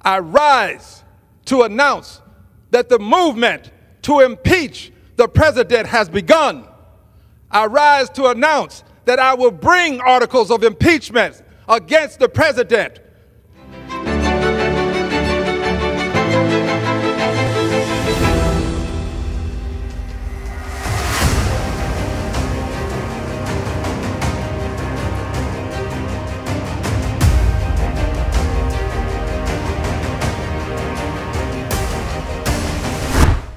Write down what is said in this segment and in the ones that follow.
I rise to announce that the movement to impeach the president has begun. I rise to announce that I will bring articles of impeachment against the president.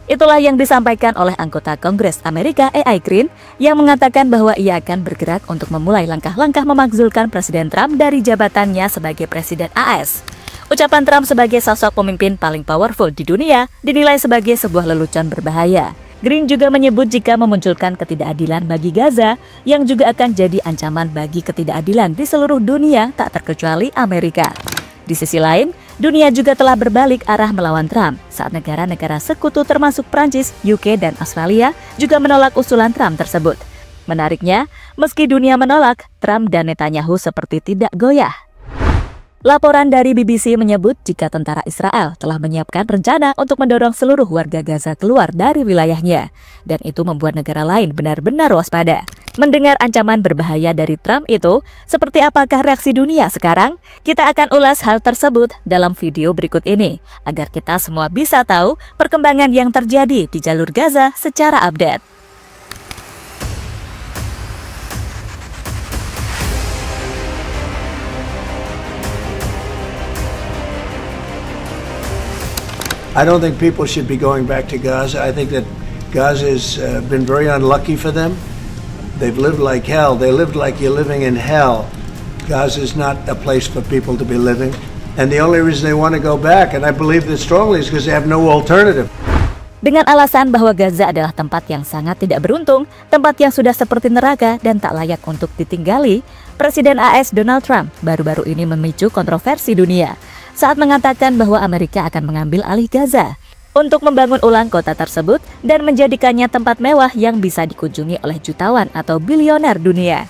Itulah yang disampaikan oleh anggota Kongres Amerika AI Green yang mengatakan bahwa ia akan bergerak untuk memulai langkah-langkah memakzulkan Presiden Trump dari jabatannya sebagai Presiden AS. Ucapan Trump sebagai sosok pemimpin paling powerful di dunia dinilai sebagai sebuah lelucon berbahaya. Green juga menyebut jika memunculkan ketidakadilan bagi Gaza yang juga akan jadi ancaman bagi ketidakadilan di seluruh dunia tak terkecuali Amerika. Di sisi lain, dunia juga telah berbalik arah melawan Trump saat negara-negara sekutu termasuk Prancis, UK, dan Australia juga menolak usulan Trump tersebut. Menariknya, meski dunia menolak, Trump dan Netanyahu seperti tidak goyah. Laporan dari BBC menyebut jika tentara Israel telah menyiapkan rencana untuk mendorong seluruh warga Gaza keluar dari wilayahnya, dan itu membuat negara lain benar-benar waspada. Mendengar ancaman berbahaya dari Trump itu, seperti apakah reaksi dunia sekarang? Kita akan ulas hal tersebut dalam video berikut ini, agar kita semua bisa tahu perkembangan yang terjadi di jalur Gaza secara update. I don't think people should be going back to Gaza. I think that Gaza has been very unlucky for them. They've lived like hell. They lived like you're living in hell. Gaza is not a place for people to be living. And the only reason they want to go back, and I believe this strongly, is because they have no alternative. Dengan alasan bahwa Gaza adalah tempat yang sangat tidak beruntung, tempat yang sudah seperti neraka dan tak layak untuk ditinggali, Presiden AS Donald Trump baru-baru ini memicu kontroversi dunia saat mengatakan bahwa Amerika akan mengambil alih Gaza untuk membangun ulang kota tersebut dan menjadikannya tempat mewah yang bisa dikunjungi oleh jutawan atau bilioner dunia.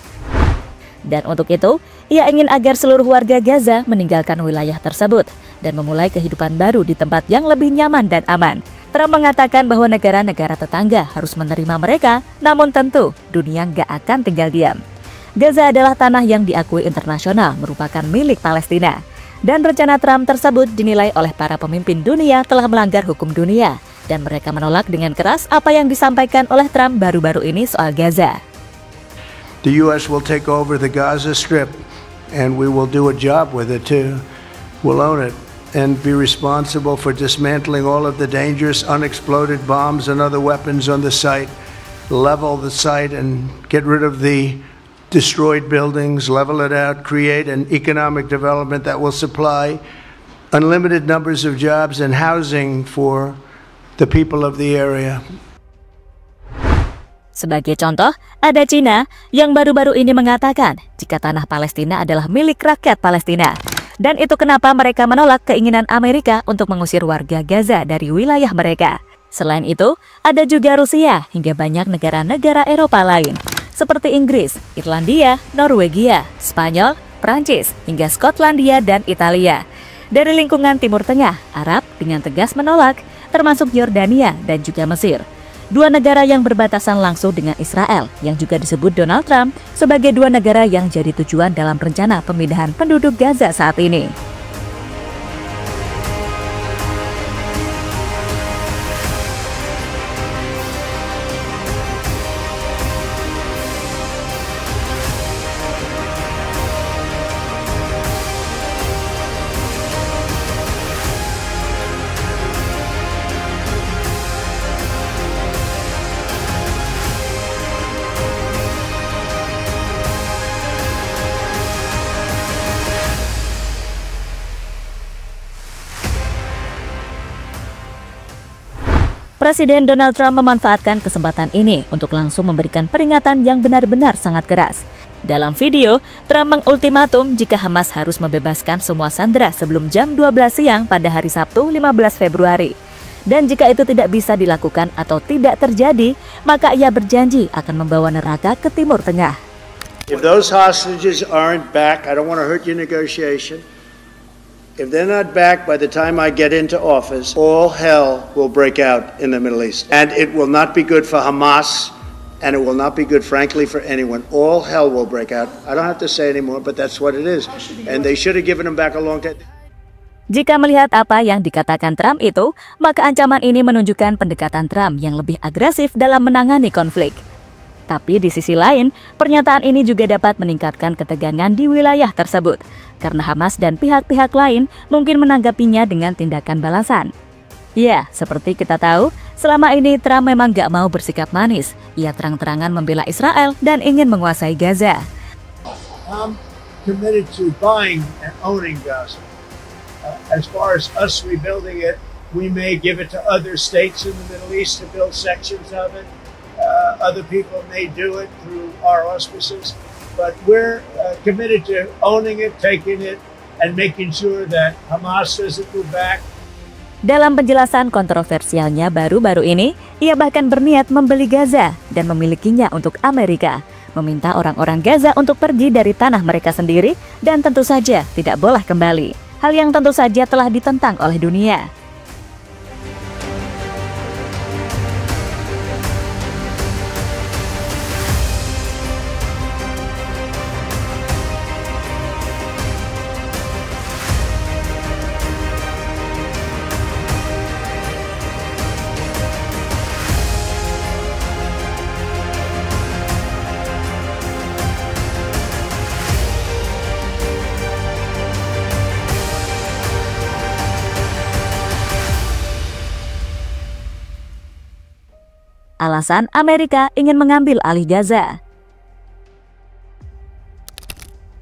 Dan untuk itu, ia ingin agar seluruh warga Gaza meninggalkan wilayah tersebut dan memulai kehidupan baru di tempat yang lebih nyaman dan aman. Trump mengatakan bahwa negara-negara tetangga harus menerima mereka, namun tentu dunia nggak akan tinggal diam. Gaza adalah tanah yang diakui internasional merupakan milik Palestina. Dan rencana Trump tersebut dinilai oleh para pemimpin dunia telah melanggar hukum dunia. Dan mereka menolak dengan keras apa yang disampaikan oleh Trump baru-baru ini soal Gaza. The U.S. will take over the Gaza Strip and we will do a job with it too. We'll own it and be responsible for dismantling all of the dangerous unexploded bombs and other weapons on the site, level the site and get rid of the destroyed buildings, level it out, create an economic development that will supply unlimited numbers of jobs and housing for the people of the area. Sebagai contoh, ada Cina yang baru-baru ini mengatakan jika tanah Palestina adalah milik rakyat Palestina. Dan itu kenapa mereka menolak keinginan Amerika untuk mengusir warga Gaza dari wilayah mereka. Selain itu, ada juga Rusia hingga banyak negara-negara Eropa lain, seperti Inggris, Irlandia, Norwegia, Spanyol, Prancis, hingga Skotlandia dan Italia. Dari lingkungan Timur Tengah, Arab dengan tegas menolak, termasuk Yordania dan juga Mesir. Dua negara yang berbatasan langsung dengan Israel, yang juga disebut Donald Trump sebagai dua negara yang jadi tujuan dalam rencana pemindahan penduduk Gaza saat ini. Presiden Donald Trump memanfaatkan kesempatan ini untuk langsung memberikan peringatan yang benar-benar sangat keras. Dalam video, Trump mengultimatum jika Hamas harus membebaskan semua sandera sebelum jam 12 siang pada hari Sabtu 15 Februari. Dan jika itu tidak bisa dilakukan atau tidak terjadi, maka ia berjanji akan membawa neraka ke Timur Tengah. If those hostages aren't back, I don't want to hurt your negotiation. If they're not back by the time I get into office, all hell will break out in the Middle East. And it will not be good for Hamas, and it will not be good, frankly, for anyone. All hell will break out. I don't have to say anymore, but that's what it is. And they should have given them back a long time. Jika melihat apa yang dikatakan Trump itu, maka ancaman ini menunjukkan pendekatan Trump yang lebih agresif dalam menangani konflik. Tapi di sisi lain, pernyataan ini juga dapat meningkatkan ketegangan di wilayah tersebut, karena Hamas dan pihak-pihak lain mungkin menanggapinya dengan tindakan balasan. Ya, seperti kita tahu, selama ini Trump memang gak mau bersikap manis. Ia terang-terangan membela Israel dan ingin menguasai Gaza. I'm committed to buying and owning Gaza. As far as us rebuilding it, we may give it to other states in the Middle East to build sections of it. Other people may do it through our auspices, but we're committed to owning it, taking it, and making sure that Hamas doesn't move back. Dalam penjelasan kontroversialnya baru-baru ini, ia bahkan berniat membeli Gaza dan memilikinya untuk Amerika, meminta orang-orang Gaza untuk pergi dari tanah mereka sendiri dan tentu saja tidak boleh kembali. Hal yang tentu saja telah ditentang oleh dunia. Alasan Amerika ingin mengambil alih Gaza.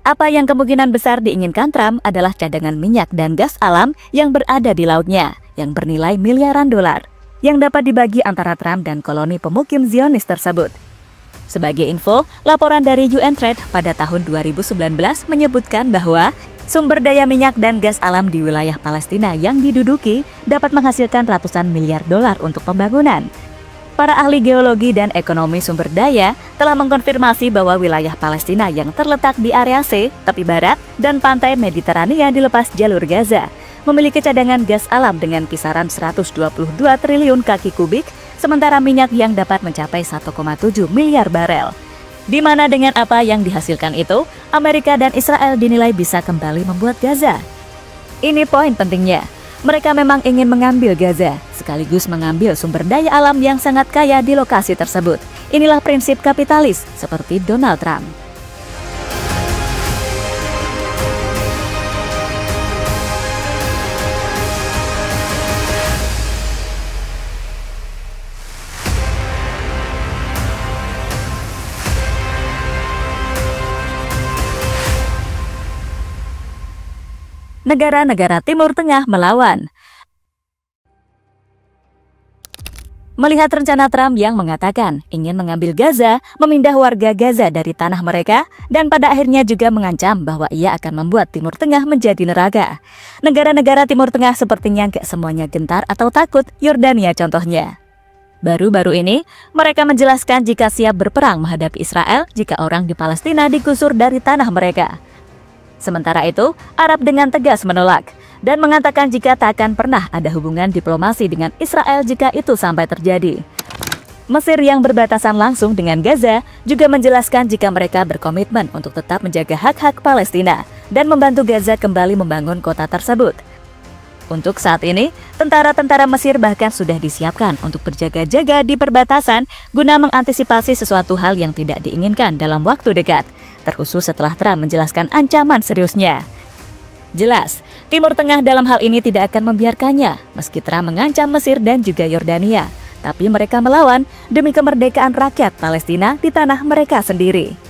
Apa yang kemungkinan besar diinginkan Trump adalah cadangan minyak dan gas alam yang berada di lautnya, yang bernilai miliaran dolar, yang dapat dibagi antara Trump dan koloni pemukim Zionis tersebut. Sebagai info, laporan dari UN Trade pada tahun 2019 menyebutkan bahwa sumber daya minyak dan gas alam di wilayah Palestina yang diduduki dapat menghasilkan ratusan miliar dolar untuk pembangunan. Para ahli geologi dan ekonomi sumber daya telah mengkonfirmasi bahwa wilayah Palestina yang terletak di area C, tepi barat, dan pantai Mediterania di lepas jalur Gaza memiliki cadangan gas alam dengan kisaran 122 triliun kaki kubik, sementara minyak yang dapat mencapai 1,7 miliar barel. Di mana dengan apa yang dihasilkan itu, Amerika dan Israel dinilai bisa kembali membuat Gaza. Ini poin pentingnya. Mereka memang ingin mengambil Gaza, sekaligus mengambil sumber daya alam yang sangat kaya di lokasi tersebut. Inilah prinsip kapitalis seperti Donald Trump. Negara-negara Timur Tengah melawan. Melihat rencana Trump yang mengatakan ingin mengambil Gaza, memindah warga Gaza dari tanah mereka, dan pada akhirnya juga mengancam bahwa ia akan membuat Timur Tengah menjadi neraka. Negara-negara Timur Tengah sepertinya gak semuanya gentar atau takut, Yordania contohnya. Baru-baru ini, mereka menjelaskan jika siap berperang menghadapi Israel jika orang di Palestina digusur dari tanah mereka. Sementara itu, Arab dengan tegas menolak dan mengatakan jika tak akan pernah ada hubungan diplomasi dengan Israel jika itu sampai terjadi. Mesir yang berbatasan langsung dengan Gaza juga menjelaskan jika mereka berkomitmen untuk tetap menjaga hak-hak Palestina dan membantu Gaza kembali membangun kota tersebut. Untuk saat ini, tentara-tentara Mesir bahkan sudah disiapkan untuk berjaga-jaga di perbatasan guna mengantisipasi sesuatu hal yang tidak diinginkan dalam waktu dekat, terkhusus setelah Trump menjelaskan ancaman seriusnya. Jelas, Timur Tengah dalam hal ini tidak akan membiarkannya, meski Trump mengancam Mesir dan juga Yordania, tapi mereka melawan demi kemerdekaan rakyat Palestina di tanah mereka sendiri.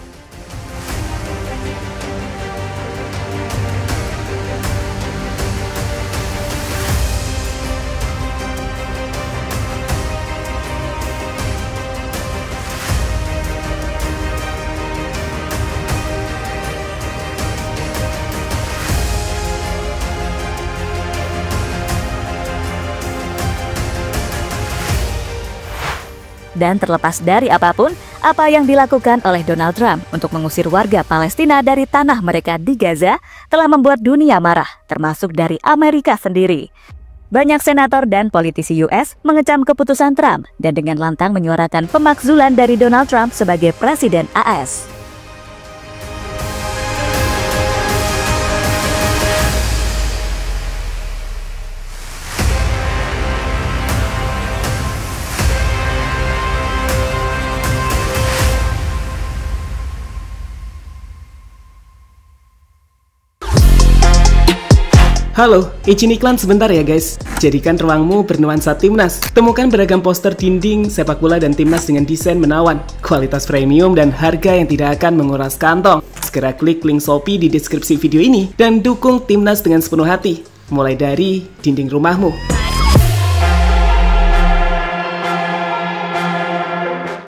Dan terlepas dari apapun, apa yang dilakukan oleh Donald Trump untuk mengusir warga Palestina dari tanah mereka di Gaza telah membuat dunia marah, termasuk dari Amerika sendiri. Banyak senator dan politisi US mengecam keputusan Trump dan dengan lantang menyuarakan pemakzulan dari Donald Trump sebagai Presiden AS. Halo, izin iklan sebentar ya guys. Jadikan ruangmu bernuansa timnas. Temukan beragam poster dinding, sepak bola dan timnas dengan desain menawan, kualitas premium dan harga yang tidak akan menguras kantong. Segera klik link Shopee di deskripsi video ini dan dukung timnas dengan sepenuh hati. Mulai dari dinding rumahmu.